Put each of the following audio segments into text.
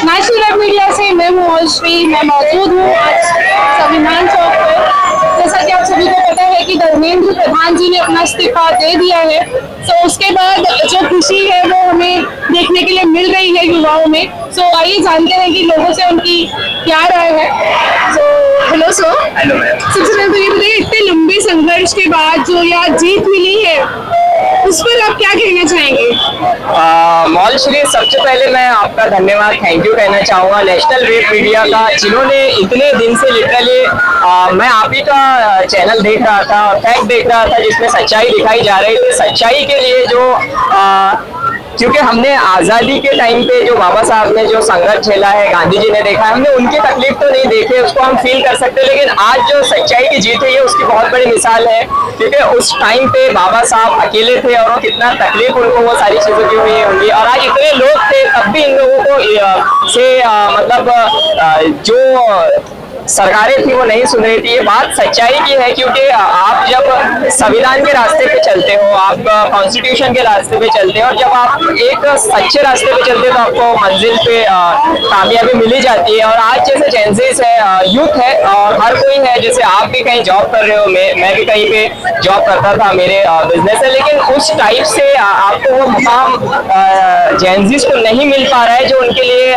National web media से मैं हूँ ऑलश्री। मैं मौजूद हूँ आज संविधान चौक पर। जैसा कि आप सभी को पता है कि धर्मेंद्र प्रधान जी ने अपना इस्तीफा दे दिया है, तो उसके बाद जो खुशी है वो हमें देखने के लिए मिल रही है युवाओं में। तो आइए जानते हैं कि लोगों से उनकी क्या राय है। Hello sir. Hello ma'am. सबसे पहले तो ये बताइए, इतने लंबे संघर्ष के बाद जो यहाँ जीत मिली है उस पर आप क्या कहना चाहेंगे? मौलश्री, सबसे पहले मैं आपका धन्यवाद, थैंक यू कहना चाहूँगा नेशनल वेब मीडिया का, जिन्होंने इतने दिन से लिटरली मैं आप ही का चैनल देख रहा था और फैक्ट देख रहा था जिसमें सच्चाई दिखाई जा रही थी। सच्चाई के लिए जो क्योंकि हमने आज़ादी के टाइम पे जो बाबा साहब ने जो संघर्ष झेला है, गांधी जी ने देखा है, हमने उनकी तकलीफ तो नहीं देखे, उसको हम फील कर सकते, लेकिन आज जो सच्चाई की जीत है ये उसकी बहुत बड़ी मिसाल है। क्योंकि उस टाइम पे बाबा साहब अकेले थे और वो कितना तकलीफ उनको वो सारी चीज़ों की हुई होंगी, और आज इतने लोग थे तब भी इन लोगों को मतलब जो सरकारें थी वो नहीं सुन रही थी। ये बात सच्चाई की है, क्योंकि आप जब संविधान के रास्ते पे चलते हो, आप कॉन्स्टिट्यूशन के रास्ते पे चलते हो, और जब आप एक सच्चे रास्ते पे चलते हो तो आपको मंजिल पे कामयाबी मिली जाती है। और आज जैसे जेंजीज है, यूथ है, और हर कोई है, जैसे आप भी कहीं जॉब कर रहे हो, मैं भी कहीं पे जॉब करता था, मेरे बिजनेस है, लेकिन उस टाइप से आपको वो मुकाम जेंजीज को नहीं मिल पा रहा है जो उनके लिए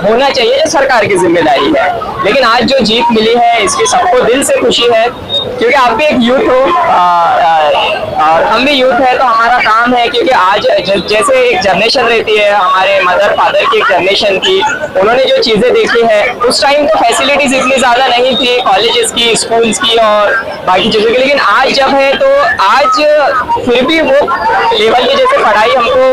होना चाहिए, जो सरकार की जिम्मेदारी है। लेकिन आज जो जीत मिली है इसकी सबको दिल से खुशी है, क्योंकि आप भी एक यूथ हो और हम भी यूथ है, तो हमारा काम है, क्योंकि आज जैसे एक जनरेशन रहती है, हमारे मदर फादर की एक जनरेशन की, उन्होंने जो चीज़ें देखी है उस टाइम तो फैसिलिटीज इतनी ज़्यादा नहीं थी, कॉलेजेस की, स्कूल्स की और बाकी चीज़ों की, लेकिन आज जब है तो आज फिर भी वो लेवल की जैसे पढ़ाई हमको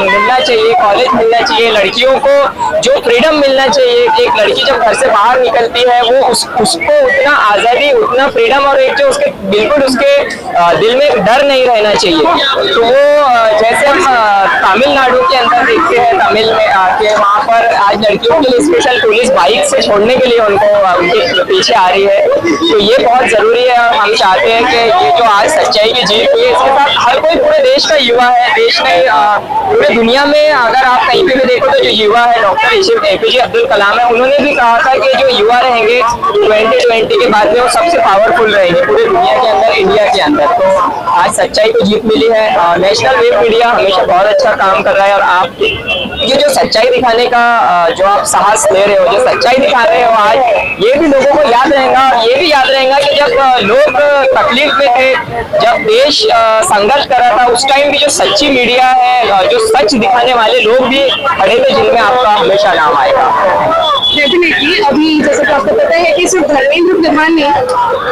मिलना चाहिए, कॉलेज मिलना चाहिए, लड़कियों को जो फ्रीडम मिलना चाहिए। एक लड़की जब घर से बाहर निकलती है वो उसको उतना आज़ादी, उतना फ्रीडम, और एक जो उसके बिल्कुल उसके दिल में डर नहीं रहना चाहिए। तो वो जैसे हम तमिलनाडु के अंदर देखते हैं, तमिल में आके वहाँ पर आज लड़कियों के लिए स्पेशल पुलिस बाइक से छोड़ने के लिए उनको उनके पीछे आ रही है, तो ये बहुत ज़रूरी है। और हम चाहते हैं कि ये जो आज सच्चाई की जीत हुई है, इसके साथ हर कोई पूरे देश का युवा है, देश में पूरे दुनिया में अगर आप कहीं पे भी देखो तो जो युवा है, डॉक्टर APJ अब्दुल कलाम है, उन्होंने भी कहा था कि जो युवा रहेंगे 2020 के बाद में वो सबसे पावरफुल रहेंगे पूरी दुनिया के अंदर, इंडिया के अंदर। तो आज सच्चाई को जीत मिली है। नेशनल वेब मीडिया हमेशा बहुत अच्छा काम कर रहा है, और आप ये जो सच्चाई दिखाने का जो आप साहस ले रहे हो, जो सच्चाई दिखा रहे हो, आज ये भी लोगों को याद रहेगा, और ये भी याद रहेगा कि जब लोग तकलीफ में थे, जब देश संघर्ष कर रहा था, उस टाइम भी जो सच्ची मीडिया है, जो सच दिखाने वाले लोग भी खड़े थे, जिनमें आपका हमेशा नाम आएगा। डेफिनेटली। अभी जैसे कि आपको पता है कि सिर्फ धर्मेंद्र प्रधान ने,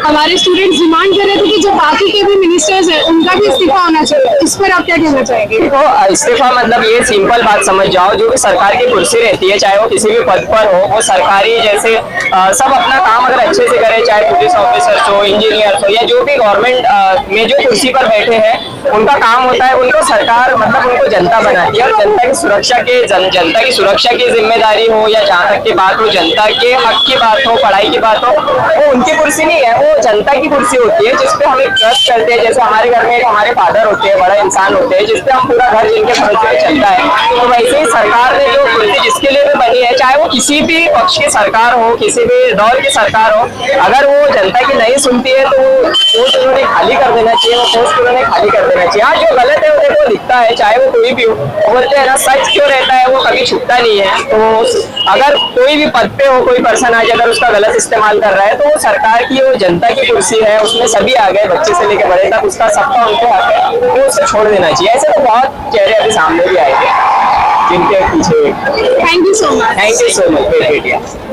हमारे स्टूडेंट्स डिमांड कर रहे थे कि जो बाकी के भी मिनिस्टर्स हैं उनका भी इस्तीफा होना चाहिए। इस पर आप क्या कहना चाहेंगे? देखो, इस्तीफा मतलब ये सिंपल बात समझ जाओ, जो भी सरकार की कुर्सी रहती है, चाहे वो किसी भी पद पर हो, वो सरकारी जैसे सब अपना काम अगर अच्छे से करे, चाहे पुलिस ऑफिसर्स हो, इंजीनियर्स हो, या जो भी गवर्नमेंट में जो कुर्सी पर बैठे हैं, उनका काम होता है, उनको सरकार मतलब उनको जनता बनाती है, और जनता की सुरक्षा की जिम्मेदारी हो, या जहाँ तक की बात हो जनता के हक की बात हो, पढ़ाई की बात हो, वो उनकी कुर्सी नहीं है, वो जनता की कुर्सी होती है, जिसपे हम एक ट्रस्ट करते हैं। जैसे हमारे घर में एक हमारे फादर होते हैं, बड़ा इंसान होते हैं, जिसपे हम पूरा घर जिनके भरोसे पे चलता है, तो वैसे ही सरकार ने जो कुर्सी जिसके लिए भी बनी है, चाहे वो किसी भी पक्ष की सरकार हो, किसी भी दौर की सरकार हो, अगर वो जनता की नहीं सुनती है तो वो पोस्ट उन्होंने खाली कर देना चाहिए, वो पोस्ट उन्होंने खाली कर देना चाहिए। हाँ, जो गलत है वो देखो दिखता है, चाहे वो कोई भी हो, बोलते हैं ना सच क्यों रहता है, वो कभी छुपता नहीं है। तो अगर कोई भी पद पे हो, कोई पर्सन आज अगर उसका गलत इस्तेमाल कर रहा है, तो वो सरकार की, वो जनता की कुर्सी है, उसमें सभी आ गए, बच्चे से लेकर बड़े तक, उसका सबका उनको हक है, वो उसे छोड़ देना चाहिए। ऐसे तो बहुत चेहरे अभी सामने भी आएंगे जिनके पीछे। Thank you so much. Thank you so much.